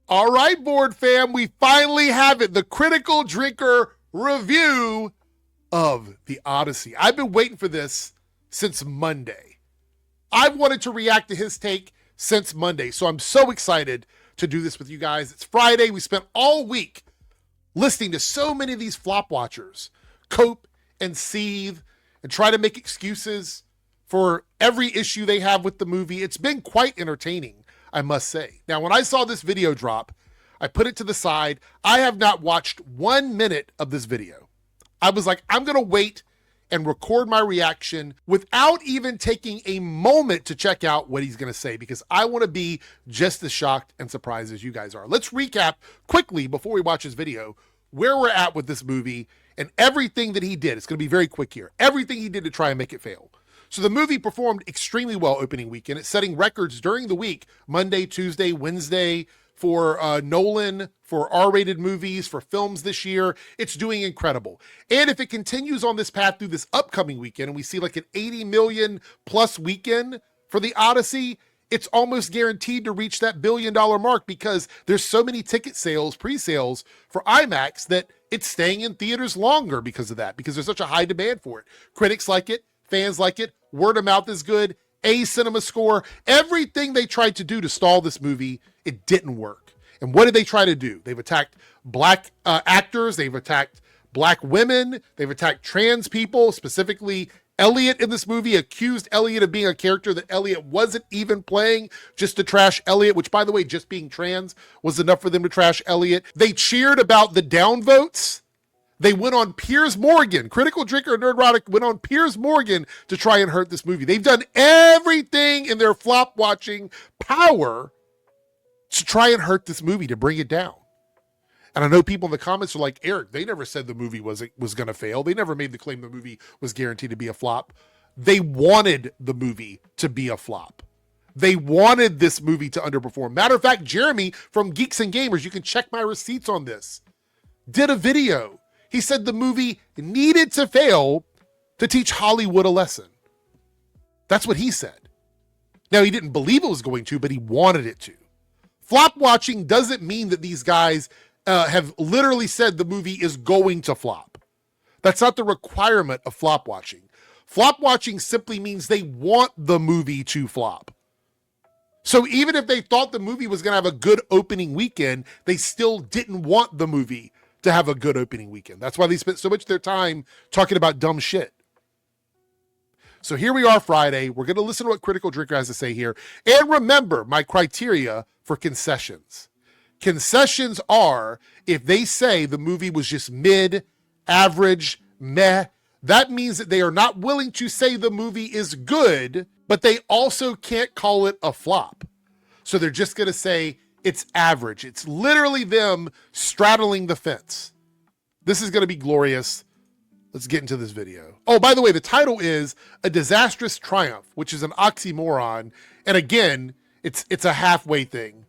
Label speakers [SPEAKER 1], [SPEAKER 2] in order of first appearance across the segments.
[SPEAKER 1] All right, board fam, we finally have it. The Critical Drinker review of The Odyssey. I've been waiting for this since Monday. I've wanted to react to his take since Monday, so I'm so excited to do this with you guys. It's Friday. We spent all week listening to so many of these flop watchers cope and seethe and try to make excuses for every issue they have with the movie. It's been quite entertaining, I must say. Now, when I saw this video drop, I put it to the side. I have not watched 1 minute of this video. I was like, I'm going to wait and record my reaction without even taking a moment to check out what he's going to say, because I want to be just as shocked and surprised as you guys are. Let's recap quickly before we watch this video where we're at with this movie and everything that he did. It's going to be very quick here. Everything he did to try and make it fail. So the movie performed extremely well opening weekend. It's setting records during the week, Monday, Tuesday, Wednesday, for Nolan, for R-rated movies, for films this year. It's doing incredible. And if it continues on this path through this upcoming weekend, and we see like an 80 million plus weekend for The Odyssey, it's almost guaranteed to reach that $1 billion mark, because there's so many ticket sales, pre-sales for IMAX, that it's staying in theaters longer because of that, because there's such a high demand for it. Critics like it, fans like it, word of mouth is good, A cinema score, everything they tried to do to stall this movie, it didn't work. And what did they try to do? They've attacked black actors, they've attacked black women, they've attacked trans people, specifically Elliot in this movie, accused Elliot of being a character that Elliot wasn't even playing, just to trash Elliot, which, by the way, just being trans was enough for them to trash Elliot. They cheered about the downvotes. They went on Piers Morgan, Critical Drinker and Nerdrotic went on Piers Morgan to try and hurt this movie. They've done everything in their flop watching power to try and hurt this movie, to bring it down. And I know people in the comments are like, Eric, they never said the movie was going to fail. They never made the claim the movie was guaranteed to be a flop. They wanted the movie to be a flop. They wanted this movie to underperform. Matter of fact, Jeremy from Geeks and Gamers, you can check my receipts on this, did a video. He said the movie needed to fail to teach Hollywood a lesson. That's what he said. Now, he didn't believe it was going to, but he wanted it to. Flop watching doesn't mean that these guys have literally said the movie is going to flop. That's not the requirement of flop watching. Flop watching simply means they want the movie to flop. So even if they thought the movie was going to have a good opening weekend, they still didn't want the movie to have a good opening weekend. That's why they spent so much of their time talking about dumb shit. So here we are Friday. We're going to listen to what Critical Drinker has to say here. And remember my criteria for concessions. Concessions are if they say the movie was just mid, average, meh, that means that they are not willing to say the movie is good, but they also can't call it a flop. So they're just going to say it's average. It's literally them straddling the fence. This is going to be glorious. Let's get into this video. Oh, by the way, the title is A Disastrous Triumph, which is an oxymoron. And again, it's a halfway thing.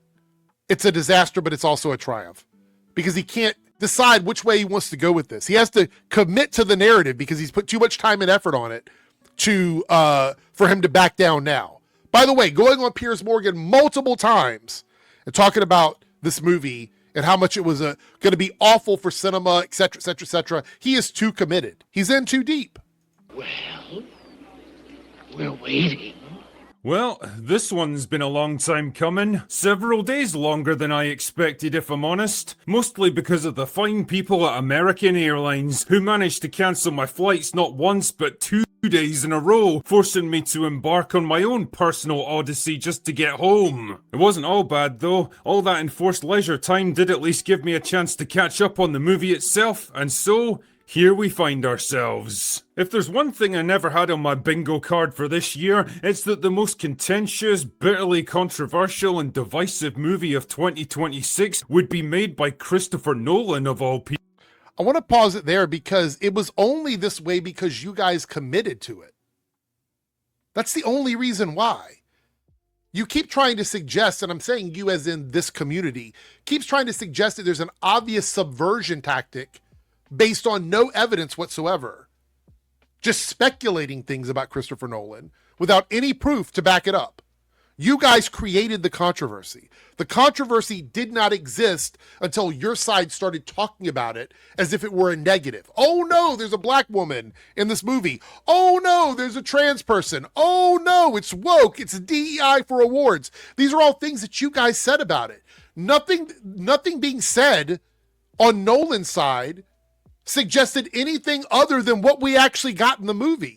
[SPEAKER 1] It's a disaster, but it's also a triumph, because he can't decide which way he wants to go with this. He has to commit to the narrative because he's put too much time and effort on it to for him to back down now. By the way, going on Piers Morgan multiple times and talking about this movie and how much it was going to be awful for cinema, et cetera, et cetera, et cetera. He is too committed. He's in too deep.
[SPEAKER 2] Well, we're waiting.
[SPEAKER 3] Well, this one's been a long time coming. Several days longer than I expected, if I'm honest. Mostly because of the fine people at American Airlines, who managed to cancel my flights not once but 2 days in a row, forcing me to embark on my own personal odyssey just to get home. It wasn't all bad though. All that enforced leisure time did at least give me a chance to catch up on the movie itself, and so here we find ourselves. If there's one thing I never had on my bingo card for this year, it's that the most contentious, bitterly controversial and divisive movie of 2026 would be made by Christopher Nolan of all people.
[SPEAKER 1] I want to pause it there because it was only this way because you guys committed to it. That's the only reason why. You keep trying to suggest, and I'm saying you as in this community, keeps trying to suggest that there's an obvious subversion tactic based on no evidence whatsoever. Just speculating things about Christopher Nolan without any proof to back it up. You guys created the controversy. The controversy did not exist until your side started talking about it as if it were a negative. Oh no, there's a black woman in this movie. Oh no, there's a trans person. Oh no, it's woke. It's DEI for awards. These are all things that you guys said about it. Nothing being said on Nolan's side suggested anything other than what we actually got in the movie.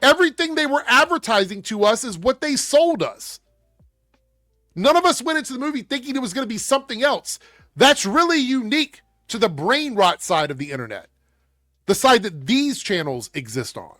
[SPEAKER 1] Everything they were advertising to us is what they sold us. None of us went into the movie thinking it was going to be something else. That's really unique to the brain rot side of the internet, the side that these channels exist on.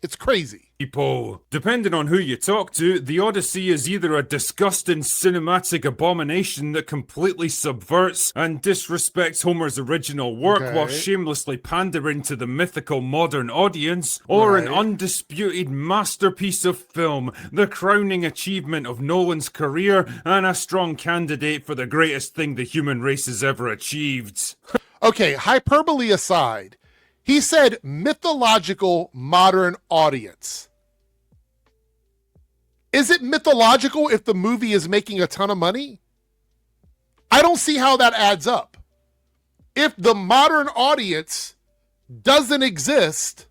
[SPEAKER 1] It's crazy.
[SPEAKER 3] People, depending on who you talk to, the Odyssey is either a disgusting cinematic abomination that completely subverts and disrespects Homer's original work while shamelessly pandering to the mythical modern audience, or an undisputed masterpiece of film, the crowning achievement of Nolan's career, and a strong candidate for the greatest thing the human race has ever achieved.
[SPEAKER 1] Okay, hyperbole aside, he said mythological modern audience. Is it mythological if the movie is making a ton of money? I don't see how that adds up. If the modern audience doesn't exist,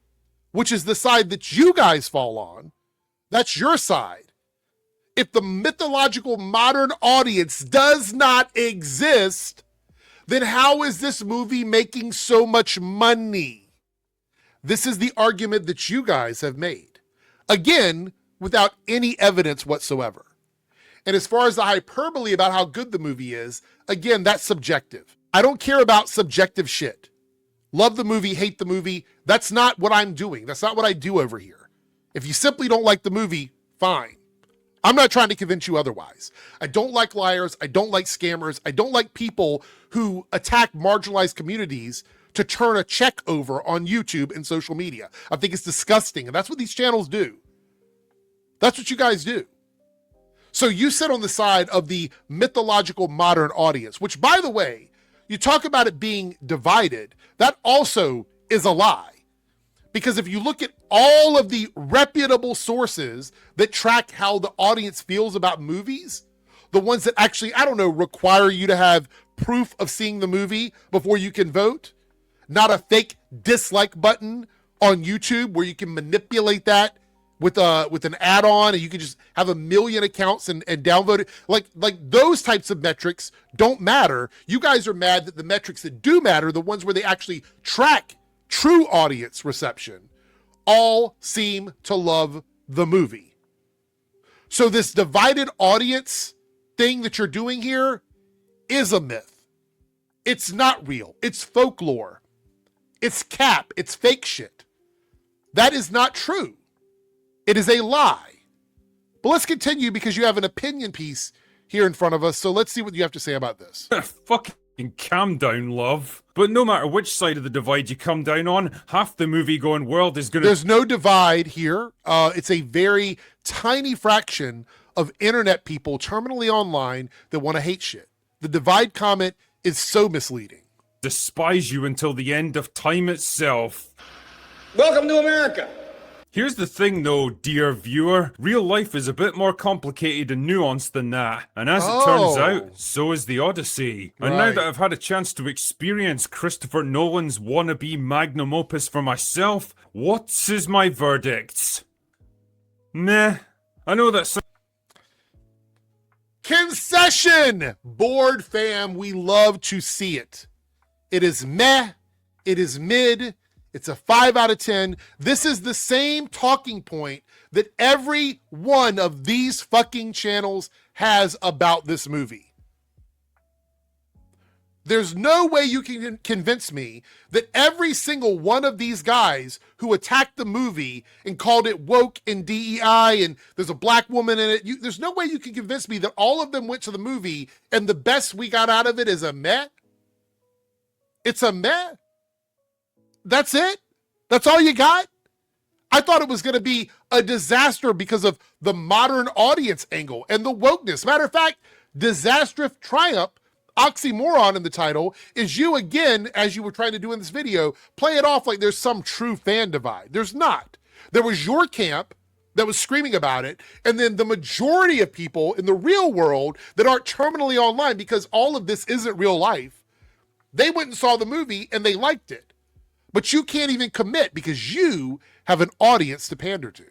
[SPEAKER 1] which is the side that you guys fall on, that's your side. If the mythological modern audience does not exist, then how is this movie making so much money? This is the argument that you guys have made. Again, without any evidence whatsoever. And as far as the hyperbole about how good the movie is, again, that's subjective. I don't care about subjective shit. Love the movie, hate the movie. That's not what I'm doing. That's not what I do over here. If you simply don't like the movie, fine. I'm not trying to convince you otherwise. I don't like liars. I don't like scammers. I don't like people who attack marginalized communities to turn a check over on YouTube and social media. I think it's disgusting, and that's what these channels do. That's what you guys do. So you sit on the side of the mythological modern audience, which, by the way, you talk about it being divided. That also is a lie. Because if you look at all of the reputable sources that track how the audience feels about movies, the ones that actually, I don't know, require you to have proof of seeing the movie before you can vote, not a fake dislike button on YouTube where you can manipulate that with an add-on and you can just have 1 million accounts and downvote it. Like those types of metrics don't matter. You guys are mad that the metrics that do matter, the ones where they actually track true audience reception, all seem to love the movie. So this divided audience thing that you're doing here is a myth. It's not real. It's folklore. It's cap. It's fake shit. That is not true. It is a lie. But let's continue because you have an opinion piece here in front of us. So let's see what you have to say about this.
[SPEAKER 3] Fucking calm down, love. But no matter which side of the divide you come down on, half the movie-going world is gonna...
[SPEAKER 1] There's no divide here. It's a very tiny fraction of internet people terminally online that want to hate shit. The divide comment is so misleading.
[SPEAKER 3] Despise you until the end of time itself.
[SPEAKER 4] Welcome to America.
[SPEAKER 3] Here's the thing though, dear viewer, real life is a bit more complicated and nuanced than that, and as it turns out, so is the Odyssey. And now that I've had a chance to experience Christopher Nolan's wannabe magnum opus for myself, what is my verdict? Meh. I know that's...
[SPEAKER 1] Concession! Board fam, we love to see it. It is meh, it is mid, it's a 5 out of 10. This is the same talking point that every one of these fucking channels has about this movie. There's no way you can convince me that every single one of these guys who attacked the movie and called it woke and DEI and there's a black woman in it, there's no way you can convince me that all of them went to the movie and the best we got out of it is a meh. It's a meh. That's it? That's all you got? I thought it was going to be a disaster because of the modern audience angle and the wokeness. Matter of fact, disastrous triumph, oxymoron in the title, is you again, as you were trying to do in this video, play it off like there's some true fan divide. There's not. There was your camp, that was screaming about it. And then the majority of people in the real world that aren't terminally online, because all of this isn't real life, they went and saw the movie and they liked it. But you can't even commit because you have an audience to pander to.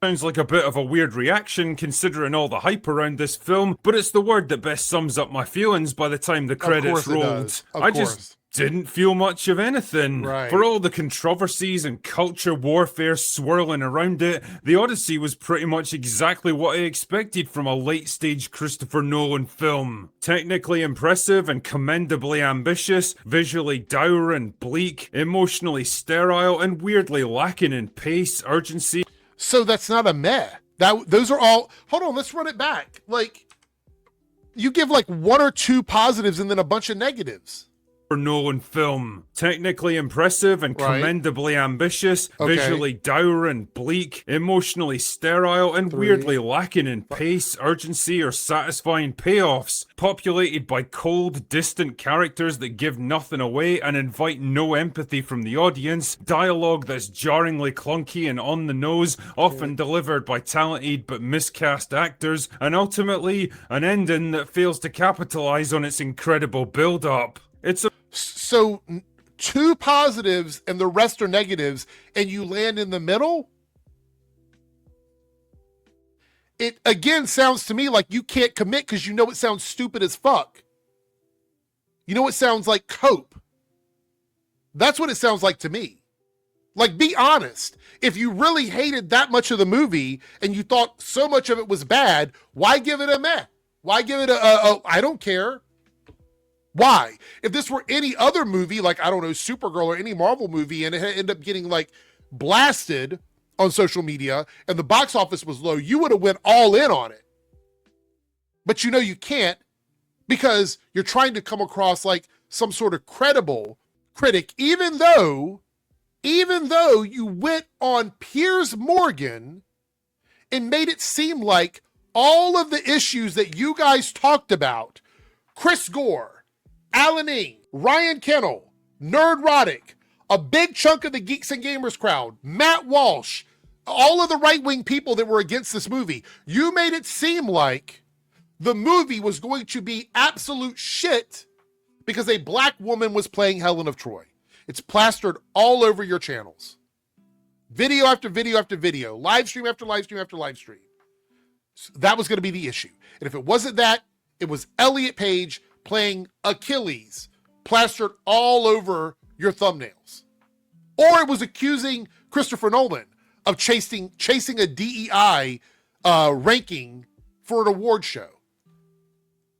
[SPEAKER 3] Sounds like a bit of a weird reaction considering all the hype around this film, but it's the word that best sums up my feelings by the time the credits rolled. I just didn't feel much of anything.
[SPEAKER 1] Right.
[SPEAKER 3] For all the controversies and culture warfare swirling around it, The Odyssey was pretty much exactly what I expected from a late-stage Christopher Nolan film. Technically impressive and commendably ambitious, visually dour and bleak, emotionally sterile, and weirdly lacking in pace, urgency.
[SPEAKER 1] So that's not a meh. Those are all, hold on, let's run it back. Like, you give like 1 or 2 positives and then a bunch of negatives.
[SPEAKER 3] Nolan film. Technically impressive and commendably ambitious, visually dour and bleak, emotionally sterile, and weirdly lacking in pace, urgency, or satisfying payoffs. Populated by cold, distant characters that give nothing away and invite no empathy from the audience. Dialogue that's jarringly clunky and on the nose, often delivered by talented but miscast actors, and ultimately, an ending that fails to capitalize on its incredible build-up. So 2 positives and the rest are negatives, and you land in the middle? It again sounds to me like you can't commit because you know it sounds stupid as fuck. You know it sounds like cope. That's what it sounds like to me. Like, be honest. If you really hated that much of the movie and you thought so much of it was bad, why give it a meh? Why give it a I don't care? Why? If this were any other movie, like, I don't know, Supergirl or any Marvel movie, and it ended up getting, like, blasted on social media and the box office was low, you would have went all in on it. But you know you can't because you're trying to come across like some sort of credible critic, even though you went on Piers Morgan and made it seem like all of the issues that you guys talked about, Chris Gore, Alan Ng, Ryan Kennel, Nerdrotic, a big chunk of the Geeks and Gamers crowd, Matt Walsh, all of the right-wing people that were against this movie, you made it seem like the movie was going to be absolute shit because a black woman was playing Helen of Troy. It's plastered all over your channels. Video after video after video, live stream after live stream after live stream. So that was going to be the issue. And if it wasn't that, it was Elliot Page playing Achilles plastered all over your thumbnails. Or it was accusing Christopher Nolan of chasing a DEI ranking for an award show.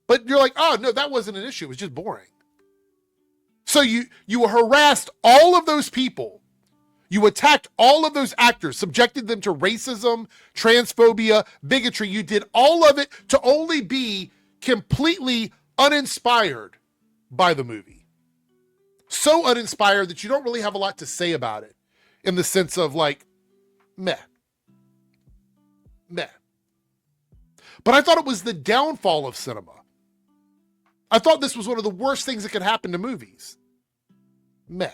[SPEAKER 3] But you're like, oh, no, that wasn't an issue. It was just boring. So you harassed all of those people. You attacked all of those actors, subjected them to racism, transphobia, bigotry. You did all of it to only be completely uninspired by the movie. So uninspired that you don't really have a lot to say about it in the sense of like, meh. But I thought it was the downfall of cinema. I thought this was one of the worst things that could happen to movies. Meh.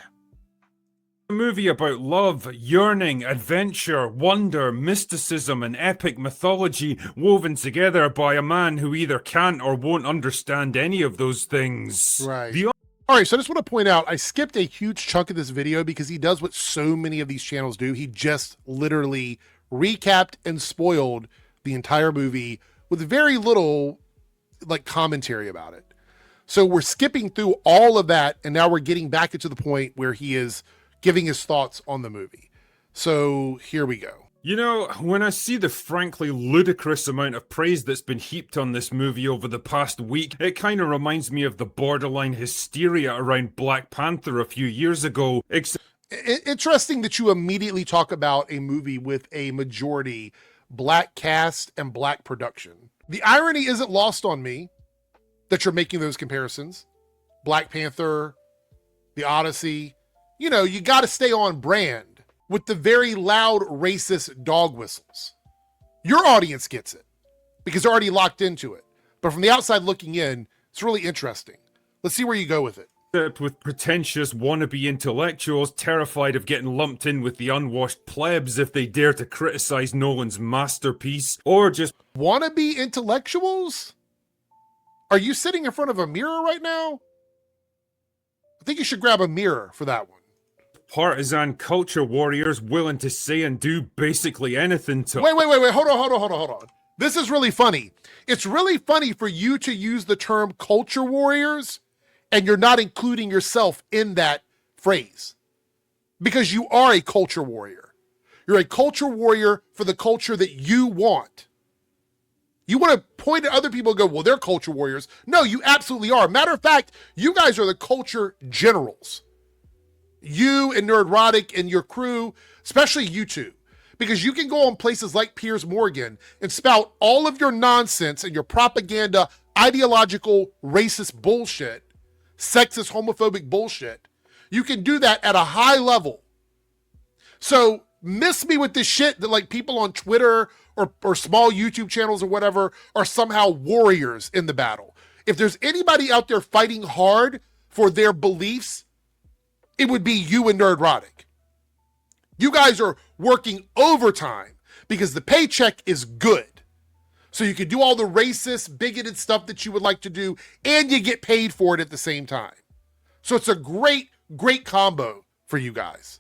[SPEAKER 3] A movie about love, yearning, adventure, wonder, mysticism, and epic mythology woven together by a man who either can't or won't understand any of those things.
[SPEAKER 1] Right. All right, so I just want to point out, I skipped a huge chunk of this video because he does what so many of these channels do. He just literally recapped and spoiled the entire movie with very little like commentary about it. So we're skipping through all of that, and now we're getting back into the point where he is giving his thoughts on the movie. So here we go.
[SPEAKER 3] You know, when I see the frankly ludicrous amount of praise that's been heaped on this movie over the past week, it kind of reminds me of the borderline hysteria around Black Panther a few years ago.
[SPEAKER 1] Interesting that you immediately talk about a movie with a majority black cast and black production. The irony isn't lost on me that you're making those comparisons. Black Panther, The Odyssey. You know, you got to stay on brand with the very loud racist dog whistles. Your audience gets it because they're already locked into it. But from the outside looking in, it's really interesting. Let's see where you go with it.
[SPEAKER 3] with pretentious wannabe intellectuals terrified of getting lumped in with the unwashed plebs if they dare to criticize Nolan's masterpiece, or just
[SPEAKER 1] Wannabe intellectuals? Are you sitting in front of a mirror right now? I think you should grab a mirror for that one.
[SPEAKER 3] partisan culture warriors willing to say and do basically anything to—
[SPEAKER 1] Wait. Hold on. This is really funny. It's really funny for you to use the term culture warriors and you're not including yourself in that phrase because you are a culture warrior. You're a culture warrior for the culture that you want. You want to point at other people and go, well, they're culture warriors. No, you absolutely are. Matter of fact, you guys are the culture generals. You and Nerdrotic and your crew, especially you two, because you can go on places like Piers Morgan and spout all of your nonsense and your propaganda, ideological, racist bullshit, sexist, homophobic bullshit. You can do that at a high level. So miss me with this shit that like people on Twitter or small YouTube channels or whatever are somehow warriors in the battle. If there's anybody out there fighting hard for their beliefs, it would be you and Nerdrotic. You guys are working overtime because the paycheck is good. So you can do all the racist, bigoted stuff that you would like to do, and you get paid for it at the same time. So it's a great, great combo for you guys.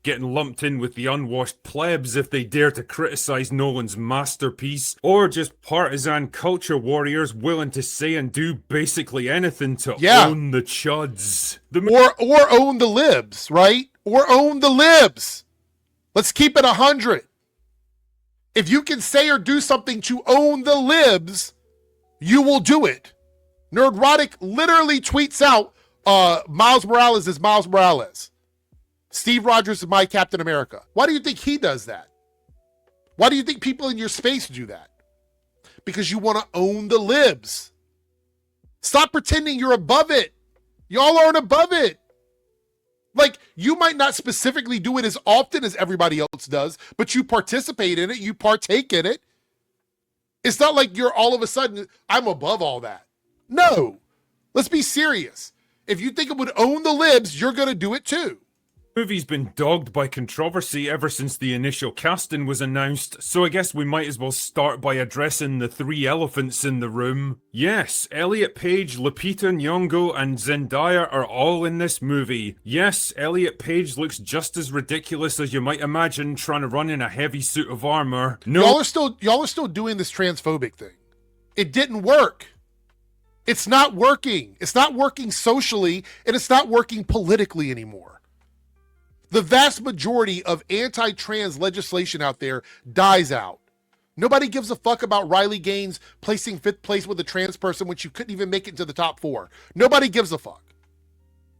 [SPEAKER 3] getting lumped in with the unwashed plebs if they dare to criticize Nolan's masterpiece, or just partisan culture warriors willing to say and do basically anything to own the chuds.
[SPEAKER 1] Or own the libs, right? Or own the libs. Let's keep it 100. If you can say or do something to own the libs, you will do it. Nerdrotic literally tweets out, Miles Morales is Miles Morales. Steve Rogers is my Captain America. Why do you think he does that? Why do you think people in your space do that? Because you want to own the libs. Stop pretending you're above it. Y'all aren't above it. Like, you might not specifically do it as often as everybody else does, but you participate in it, you partake in it. It's not like you're all of a sudden, I'm above all that. No, let's be serious. If you think it would own the libs, you're going to do it too.
[SPEAKER 3] The movie's been dogged by controversy ever since the initial casting was announced, so I guess we might as well start by addressing the three elephants in the room. Yes, Elliot Page, Lupita Nyong'o, and Zendaya are all in this movie. Yes, Elliot Page looks just as ridiculous as you might imagine trying to run in a heavy suit of armor. No,
[SPEAKER 1] y'all are still doing this transphobic thing. It didn't work. It's not working. It's not working socially, and it's not working politically anymore. The vast majority of anti-trans legislation out there dies out. Nobody gives a fuck about Riley Gaines placing 5th place with a trans person when she couldn't even make it into the top 4. Nobody gives a fuck.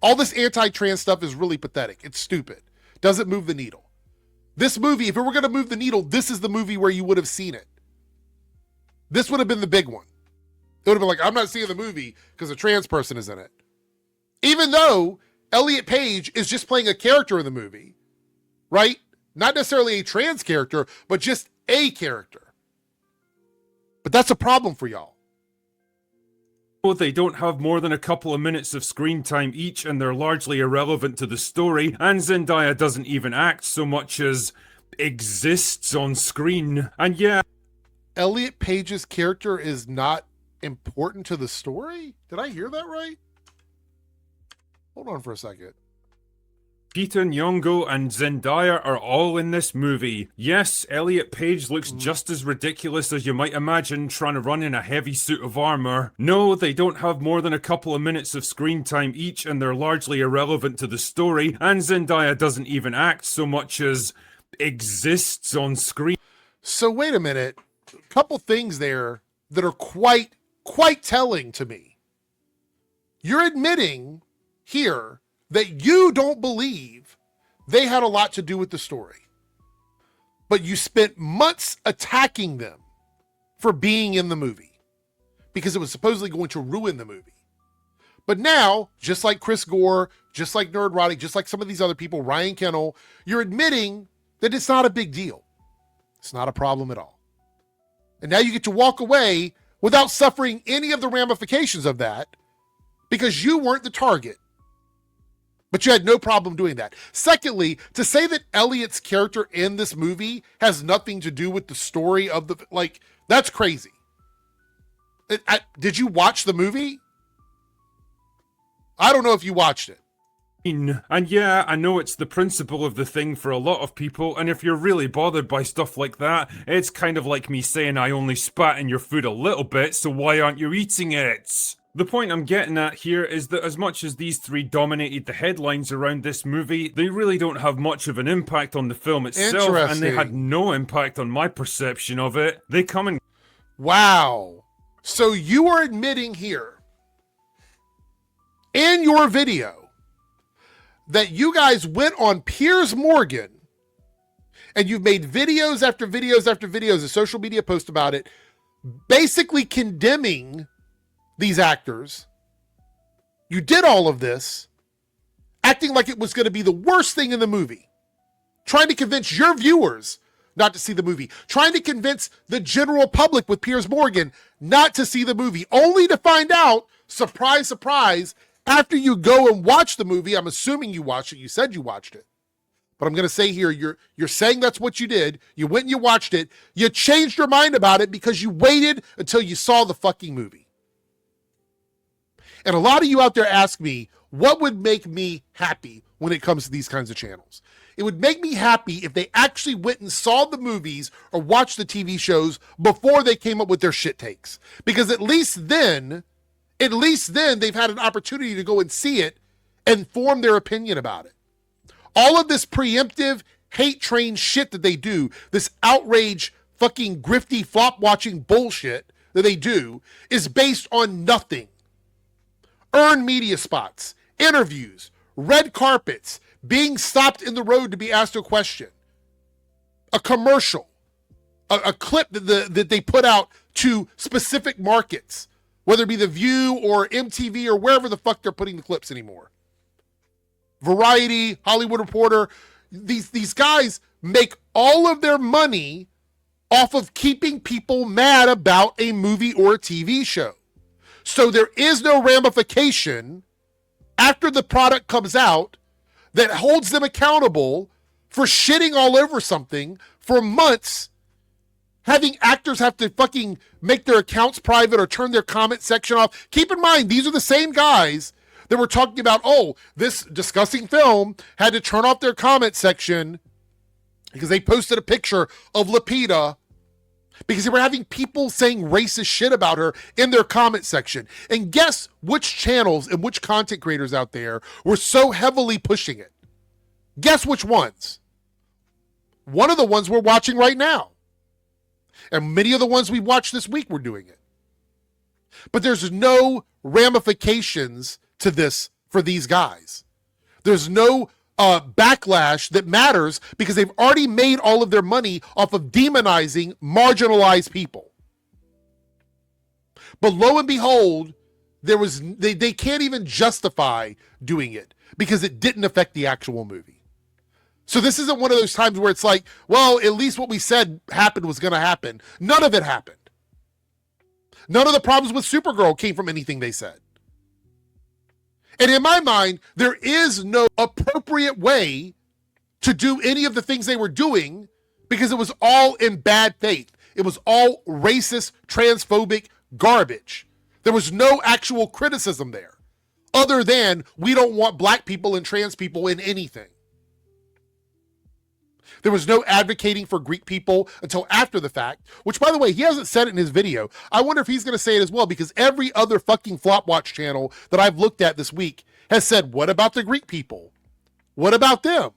[SPEAKER 1] All this anti-trans stuff is really pathetic. It's stupid. Doesn't move the needle. This movie, if it were going to move the needle, this is the movie where you would have seen it. This would have been the big one. It would have been like, I'm not seeing the movie because a trans person is in it. Even though Elliot Page is just playing a character in the movie, right? Not necessarily a trans character, but just a character. But that's a problem for y'all.
[SPEAKER 3] They don't have more than a couple of minutes of screen time each, and they're largely irrelevant to the story, and Zendaya doesn't even act so much as exists on screen. And yeah,
[SPEAKER 1] Elliot Page's character is not important to the story? Did I hear that right? Hold on for a second.
[SPEAKER 3] Lupita Nyong'o and Zendaya are all in this movie. Yes, Elliot Page looks just as ridiculous as you might imagine trying to run in a heavy suit of armor. No, they don't have more than a couple of minutes of screen time each, and they're largely irrelevant to the story, and Zendaya doesn't even act so much as exists on screen.
[SPEAKER 1] So wait a minute. A couple things there that are quite telling to me. You're admitting here that you don't believe they had a lot to do with the story, but you spent months attacking them for being in the movie because it was supposedly going to ruin the movie. But now, just like Chris Gore, just like Nerdrotic, just like some of these other people, Ryan Kennel, you're admitting that it's not a big deal. It's not a problem at all. And now you get to walk away without suffering any of the ramifications of that because you weren't the target. But you had no problem doing that. Secondly, to say that Elliot's character in this movie has nothing to do with the story of the, like, that's crazy. Did you watch the movie? I don't know if you watched it.
[SPEAKER 3] And yeah, I know it's the principle of the thing for a lot of people, and if you're really bothered by stuff like that, it's kind of like me saying I only spat in your food a little bit, so why aren't you eating it? The point I'm getting at here is that as much as these three dominated the headlines around this movie, they really don't have much of an impact on the film itself, and they had no impact on my perception of it. They come and...
[SPEAKER 1] Wow. So you are admitting here, in your video, that you guys went on Piers Morgan, and you've made videos after videos after videos, a social media post about it, basically condemning these actors. You did all of this, acting like it was going to be the worst thing in the movie, trying to convince your viewers not to see the movie, trying to convince the general public with Piers Morgan not to see the movie, only to find out, surprise, surprise, after you go and watch the movie. I'm assuming you watched it. You said you watched it. But I'm going to say here, you're saying that's what you did. You went and you watched it. You changed your mind about it because you waited until you saw the fucking movie. And a lot of you out there ask me, what would make me happy when it comes to these kinds of channels? It would make me happy if they actually went and saw the movies or watched the TV shows before they came up with their shit takes. Because at least then they've had an opportunity to go and see it and form their opinion about it. All of this preemptive hate train shit that they do, this outrage fucking grifty flop watching bullshit that they do, is based on nothing. Earned media spots, interviews, red carpets, being stopped in the road to be asked a question, a commercial, a clip that they put out to specific markets, whether it be The View or MTV or wherever the fuck they're putting the clips anymore. Variety, Hollywood Reporter, these guys make all of their money off of keeping people mad about a movie or a TV show. So there is no ramification after the product comes out that holds them accountable for shitting all over something for months, having actors have to fucking make their accounts private or turn their comment section off. Keep in mind, these are the same guys that were talking about, oh, this disgusting film had to turn off their comment section because they posted a picture of Lupita because they were having people saying racist shit about her in their comment section. And guess which channels and which content creators out there were so heavily pushing it? Guess which ones? One of the ones we're watching right now. And many of the ones we watched this week were doing it. But there's no ramifications to this for these guys. There's no backlash that matters because they've already made all of their money off of demonizing marginalized people. But lo and behold, they can't even justify doing it because it didn't affect the actual movie. So this isn't one of those times where it's like, well, at least what we said happened was going to happen. None of it happened. None of the problems with Supergirl came from anything they said. And in my mind, there is no appropriate way to do any of the things they were doing because it was all in bad faith. It was all racist, transphobic garbage. There was no actual criticism there other than we don't want black people and trans people in anything. There was no advocating for Greek people until after the fact, which, by the way, he hasn't said it in his video. I wonder if he's going to say it as well, because every other fucking Flop Watch channel that I've looked at this week has said, what about the Greek people? What about them?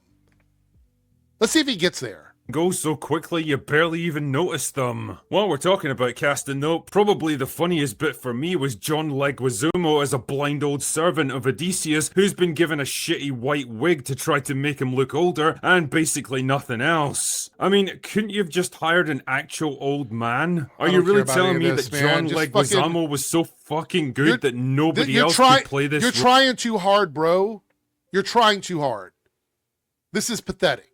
[SPEAKER 1] Let's see if he gets there.
[SPEAKER 3] Go so quickly you barely even notice them. While we're talking about casting though, probably the funniest bit for me was John Leguizamo as a blind old servant of Odysseus who's been given a shitty white wig to try to make him look older and basically nothing else. I mean, couldn't you have just hired an actual old man? Are you really telling me that John Leguizamo was so fucking good that nobody else could play this role?
[SPEAKER 1] You're trying too hard, bro. You're trying too hard. This is pathetic.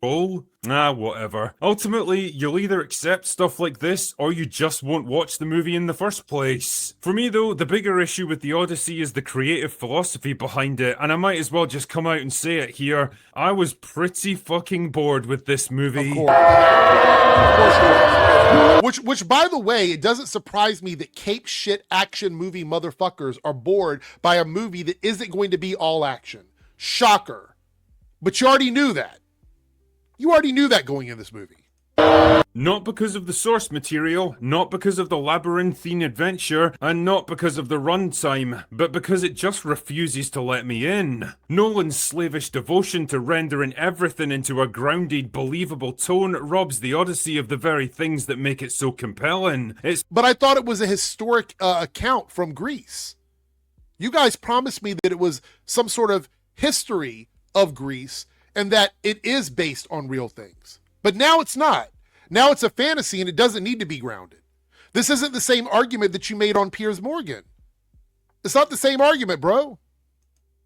[SPEAKER 3] Whatever. Ultimately, you'll either accept stuff like this, or you just won't watch the movie in the first place. For me though, the bigger issue with the Odyssey is the creative philosophy behind it, and I might as well just come out and say it here. I was pretty fucking bored with this movie.
[SPEAKER 1] Of course. Which, by the way, it doesn't surprise me that cape shit action movie motherfuckers are bored by a movie that isn't going to be all action. Shocker. But you already knew that. You already knew that going in this movie.
[SPEAKER 3] Not because of the source material, not because of the labyrinthine adventure, and not because of the runtime, but because it just refuses to let me in. Nolan's slavish devotion to rendering everything into a grounded, believable tone robs the Odyssey of the very things that make it so compelling.
[SPEAKER 1] But I thought it was a historic account from Greece. You guys promised me that it was some sort of history of Greece and that it is based on real things. But now it's not. Now it's a fantasy and it doesn't need to be grounded. This isn't the same argument that you made on Piers Morgan. It's not the same argument, bro.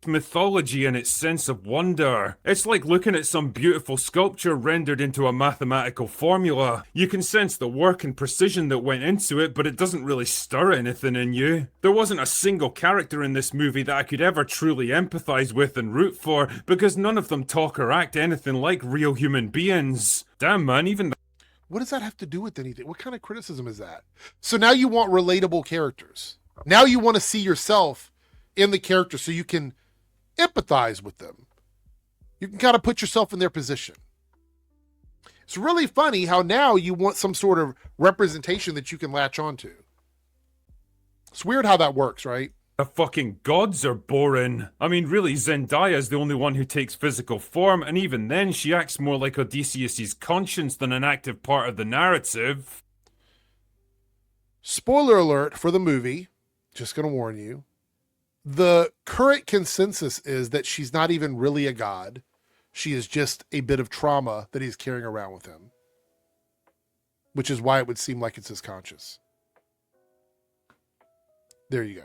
[SPEAKER 3] Mythology and its sense of wonder. It's like looking at some beautiful sculpture rendered into a mathematical formula. You can sense the work and precision that went into it, but it doesn't really stir anything in you. There wasn't a single character in this movie that I could ever truly empathize with and root for, because none of them talk or act anything like real human beings. Damn man, even
[SPEAKER 1] What does that have to do with anything? What kind of criticism is that? So now you want relatable characters. Now you want to see yourself in the character so you can empathize with them. You can kind of put yourself in their position. It's really funny how now you want some sort of representation that you can latch onto. It's weird how that works, right?
[SPEAKER 3] the fucking gods are boring. I mean, really, Zendaya's the only one who takes physical form, and even then she acts more like Odysseus' conscience than an active part of the narrative.
[SPEAKER 1] Spoiler alert for the movie, just gonna warn you. The current consensus is that she's not even really a god. She is just a bit of trauma that he's carrying around with him. Which is why it would seem like it's his conscience. There you go.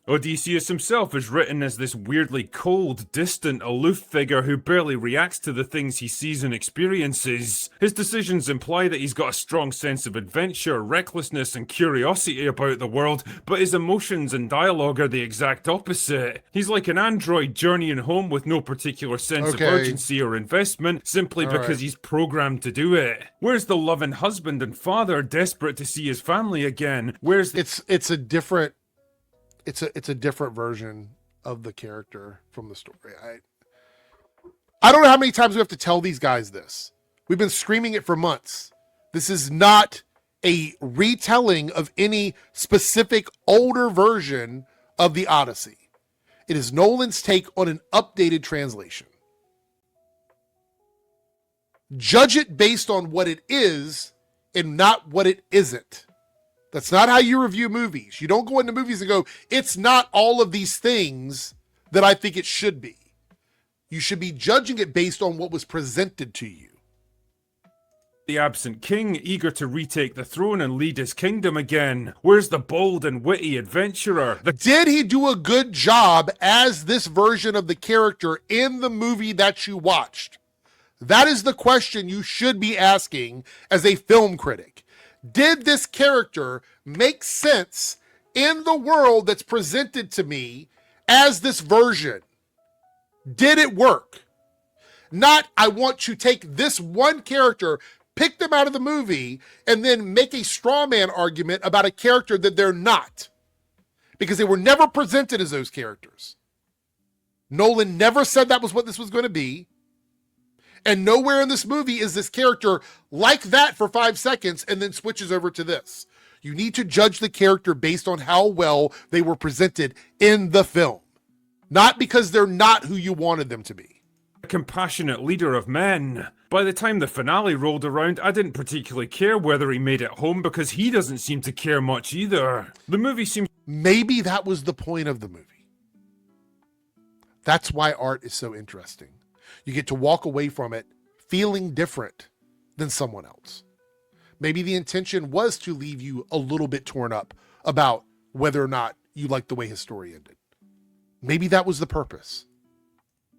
[SPEAKER 3] Odysseus himself is written as this weirdly cold, distant, aloof figure who barely reacts to the things he sees and experiences. His decisions imply that he's got a strong sense of adventure, recklessness, and curiosity about the world, but his emotions and dialogue are the exact opposite. He's like an android journeying home with no particular sense of urgency or investment, simply because he's programmed to do it. Where's the loving husband and father desperate to see his family again? Where's the...
[SPEAKER 1] It's a different version of the character from the story. I don't know how many times we have to tell these guys this. We've been screaming it for months. This is not a retelling of any specific older version of the Odyssey. It is Nolan's take on an updated translation. Judge it based on what it is and not what it isn't. That's not how you review movies. You don't go into movies and go, it's not all of these things that I think it should be. You should be judging it based on what was presented to you.
[SPEAKER 3] The absent king, eager to retake the throne and lead his kingdom again. Where's the bold and witty adventurer?
[SPEAKER 1] Did he do a good job as this version of the character in the movie that you watched? That is the question you should be asking as a film critic. Did this character make sense in the world that's presented to me as this version? Did it work? Not, I want to take this one character, pick them out of the movie, and then make a straw man argument about a character that they're not. Because they were never presented as those characters. Nolan never said that was what this was going to be. And nowhere in this movie is this character like that for 5 seconds and then switches over to this. You need to judge the character based on how well they were presented in the film. Not because they're not who you wanted them to be.
[SPEAKER 3] A compassionate leader of men. By the time the finale rolled around, I didn't particularly care whether he made it home because he doesn't seem to care much either. The movie seems...
[SPEAKER 1] Maybe that was the point of the movie. That's why art is so interesting. You get to walk away from it feeling different than someone else. Maybe the intention was to leave you a little bit torn up about whether or not you liked the way his story ended. Maybe that was the purpose.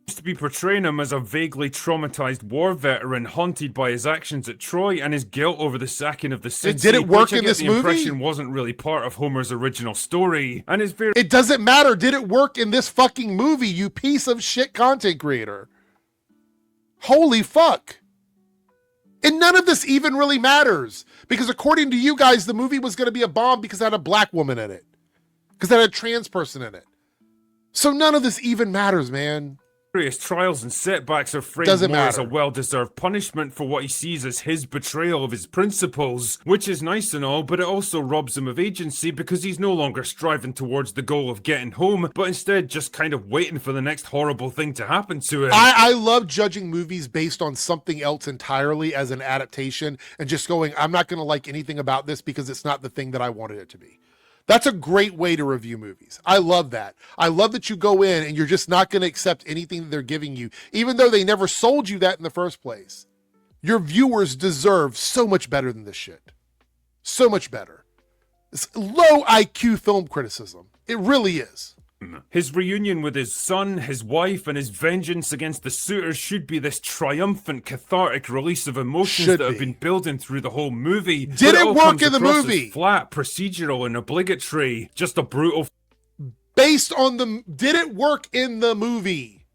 [SPEAKER 3] to be portraying him as a vaguely traumatized war veteran haunted by his actions at Troy and his guilt over the sacking of the Sith.
[SPEAKER 1] Did it work
[SPEAKER 3] which I
[SPEAKER 1] in
[SPEAKER 3] get
[SPEAKER 1] this
[SPEAKER 3] the
[SPEAKER 1] movie?
[SPEAKER 3] impression wasn't really part of Homer's original story, and is very.
[SPEAKER 1] It doesn't matter. Did it work in this fucking movie, you piece of shit content creator? Holy fuck. And none of this even really matters. Because according to you guys, the movie was going to be a bomb because it had a black woman in it. Because it had a trans person in it. So none of this even matters, man.
[SPEAKER 3] Various trials and setbacks are framed
[SPEAKER 1] Doesn't
[SPEAKER 3] more as a
[SPEAKER 1] matter.
[SPEAKER 3] well-deserved punishment for what he sees as his betrayal of his principles, which is nice and all, but it also robs him of agency because he's no longer striving towards the goal of getting home, but instead just kind of waiting for the next horrible thing to happen to him.
[SPEAKER 1] I love judging movies based on something else entirely as an adaptation and just going, I'm not going to like anything about this because it's not the thing that I wanted it to be. That's a great way to review movies. I love that. I love that you go in and you're just not going to accept anything that they're giving you, even though they never sold you that in the first place. Your viewers deserve so much better than this shit. So much better. It's low IQ film criticism. It really is.
[SPEAKER 3] His reunion with his son, his wife, and his vengeance against the suitors should be this triumphant, cathartic release of emotions
[SPEAKER 1] Should
[SPEAKER 3] that have
[SPEAKER 1] be.
[SPEAKER 3] been building through the whole movie.
[SPEAKER 1] Did
[SPEAKER 3] But
[SPEAKER 1] it
[SPEAKER 3] all
[SPEAKER 1] work
[SPEAKER 3] comes
[SPEAKER 1] in the
[SPEAKER 3] across as
[SPEAKER 1] movie?
[SPEAKER 3] flat, procedural, and obligatory. Just a brutal.
[SPEAKER 1] Based on the, did it work in the movie?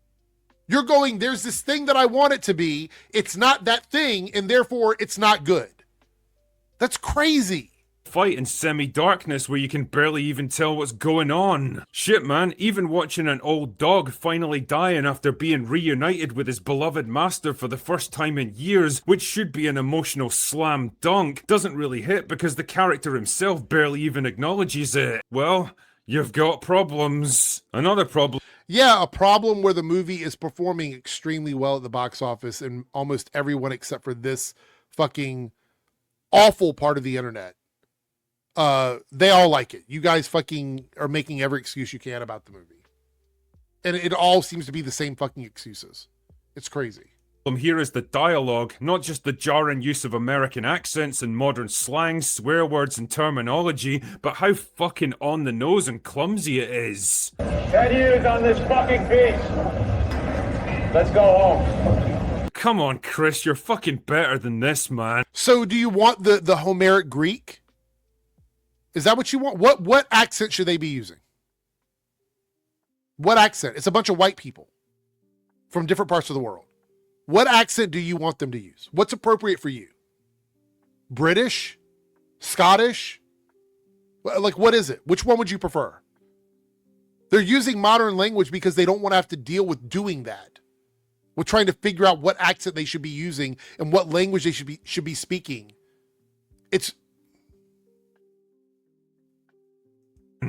[SPEAKER 1] You're going, there's this thing that I want it to be. It's not that thing, and therefore it's not good. That's crazy.
[SPEAKER 3] Fight in semi-darkness where you can barely even tell what's going on. Shit, man, even watching an old dog finally dying after being reunited with his beloved master for the first time in years, which should be an emotional slam dunk, doesn't really hit because the character himself barely even acknowledges it. Well, you've got problems. Another problem.
[SPEAKER 1] Yeah, a problem where the movie is performing extremely well at the box office and almost everyone except for this fucking awful part of the internet. They all like it. You guys fucking are making every excuse you can about the movie. And it all seems to be the same fucking excuses. It's crazy.
[SPEAKER 3] Here is the dialogue, not just the jarring use of American accents and modern slang, swear words and terminology, but how fucking on the nose and clumsy it is.
[SPEAKER 4] 10 years on this fucking piece. Let's go home.
[SPEAKER 3] Come on, Chris, you're fucking better than this, man.
[SPEAKER 1] So do you want the Homeric Greek? Is that what you want? What accent should they be using? What accent? It's a bunch of white people from different parts of the world. What accent do you want them to use? What's appropriate for you? British? Scottish? Like, what is it? Which one would you prefer? They're using modern language because they don't want to have to deal with doing that. We're trying to figure out what accent they should be using and what language they should be speaking. It's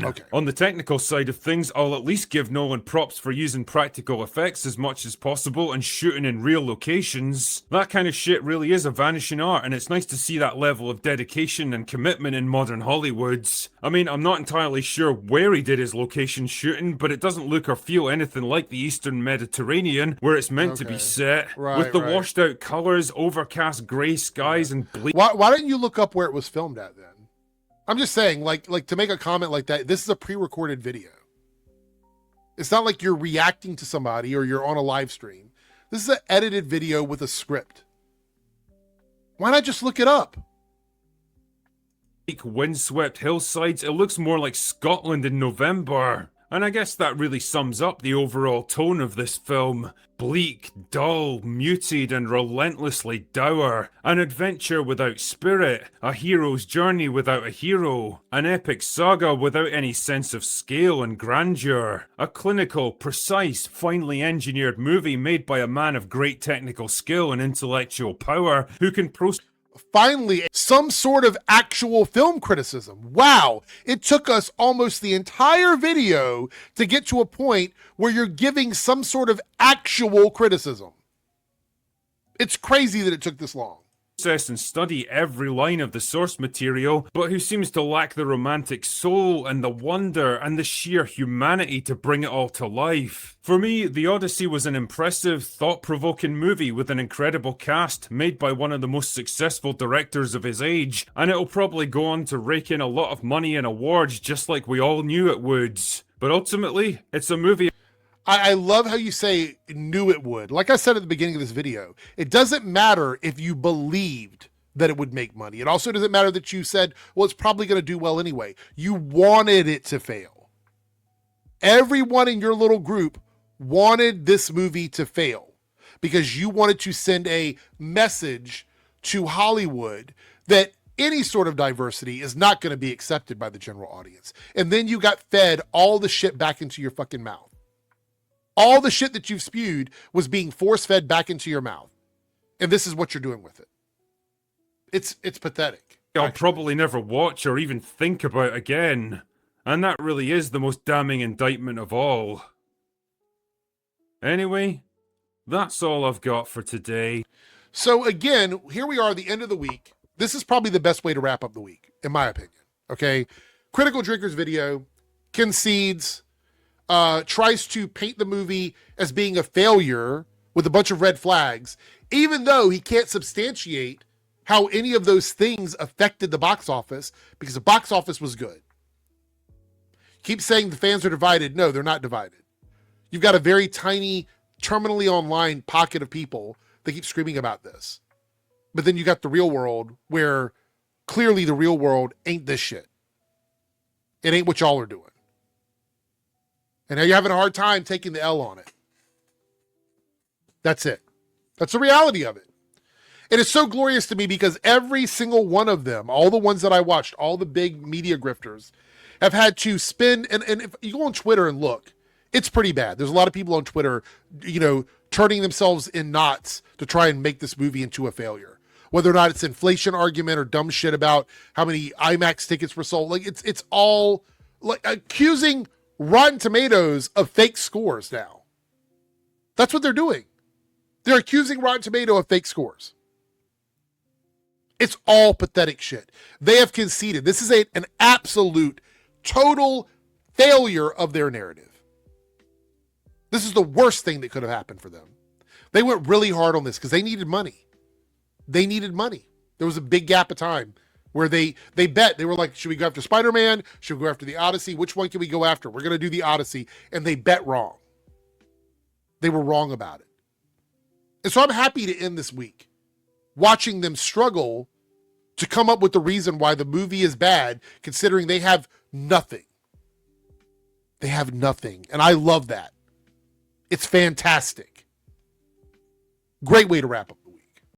[SPEAKER 1] okay.
[SPEAKER 3] On the technical side of things, I'll at least give Nolan props for using practical effects as much as possible and shooting in real locations. That kind of shit really is a vanishing art, and it's nice to see that level of dedication and commitment in modern Hollywood. I mean, I'm not entirely sure where he did his location shooting, but it doesn't look or feel anything like the Eastern Mediterranean, where it's meant to be set.
[SPEAKER 1] Right,
[SPEAKER 3] with the
[SPEAKER 1] right.
[SPEAKER 3] washed out colours, overcast grey skies, and bleak.
[SPEAKER 1] Why didn't you look up where it was filmed at then? I'm just saying, like to make a comment like that, this is a pre-recorded video. It's not like you're reacting to somebody or you're on a live stream. This is an edited video with a script. Why not just look it up?
[SPEAKER 3] Windswept hillsides, it looks more like Scotland in November. And I guess that really sums up the overall tone of this film. Bleak, dull, muted, and relentlessly dour. An adventure without spirit. A hero's journey without a hero. An epic saga without any sense of scale and grandeur. A clinical, precise, finely engineered movie made by a man of great technical skill and intellectual power who can
[SPEAKER 1] Finally, some sort of actual film criticism. Wow, it took us almost the entire video to get to a point where you're giving some sort of actual criticism. It's crazy that it took this long.
[SPEAKER 3] Process and study every line of the source material, but who seems to lack the romantic soul and the wonder and the sheer humanity to bring it all to life. For me, The Odyssey was an impressive, thought-provoking movie with an incredible cast, made by one of the most successful directors of his age, and it'll probably go on to rake in a lot of money and awards just like we all knew it would. But ultimately, it's a movie
[SPEAKER 1] I love how you say knew it would. Like I said at the beginning of this video, it doesn't matter if you believed that it would make money. It also doesn't matter that you said, well, it's probably going to do well anyway. You wanted it to fail. Everyone in your little group wanted this movie to fail because you wanted to send a message to Hollywood that any sort of diversity is not going to be accepted by the general audience. And then you got fed all the shit back into your fucking mouth. All the shit that you've spewed was being force-fed back into your mouth. And this is what you're doing with it. It's pathetic.
[SPEAKER 3] I'll probably never watch or even think about again. And that really is the most damning indictment of all. Anyway, that's all I've got for today.
[SPEAKER 1] So again, here we are at the end of the week. This is probably the best way to wrap up the week, in my opinion. Okay? Critical Drinkers video concedes, tries to paint the movie as being a failure with a bunch of red flags, even though he can't substantiate how any of those things affected the box office, because the box office was good. Keep saying the fans are divided. No, they're not divided. You've got a very tiny, terminally online pocket of people that keep screaming about this. But then you got the real world, where clearly the real world ain't this shit. It ain't what y'all are doing. And now you're having a hard time taking the L on it. That's it. That's the reality of it. It is so glorious to me because every single one of them, all the ones that I watched, all the big media grifters, have had to spend, and if you go on Twitter and look, it's pretty bad. There's a lot of people on Twitter, turning themselves in knots to try and make this movie into a failure. Whether or not it's inflation argument or dumb shit about how many IMAX tickets were sold. Like it's all like accusing Rotten Tomatoes of fake scores now. That's what they're doing. They're accusing Rotten Tomato of fake scores. It's all pathetic shit. They have conceded. This is an absolute, total failure of their narrative. This is the worst thing that could have happened for them. They went really hard on this because they needed money. They needed money. There was a big gap of time where they bet. They were like, should we go after Spider-Man? Should we go after the Odyssey? Which one can we go after? We're going to do the Odyssey. And they bet wrong. They were wrong about it. And so I'm happy to end this week watching them struggle to come up with the reason why the movie is bad, considering they have nothing. They have nothing. And I love that. It's fantastic. Great way to wrap up.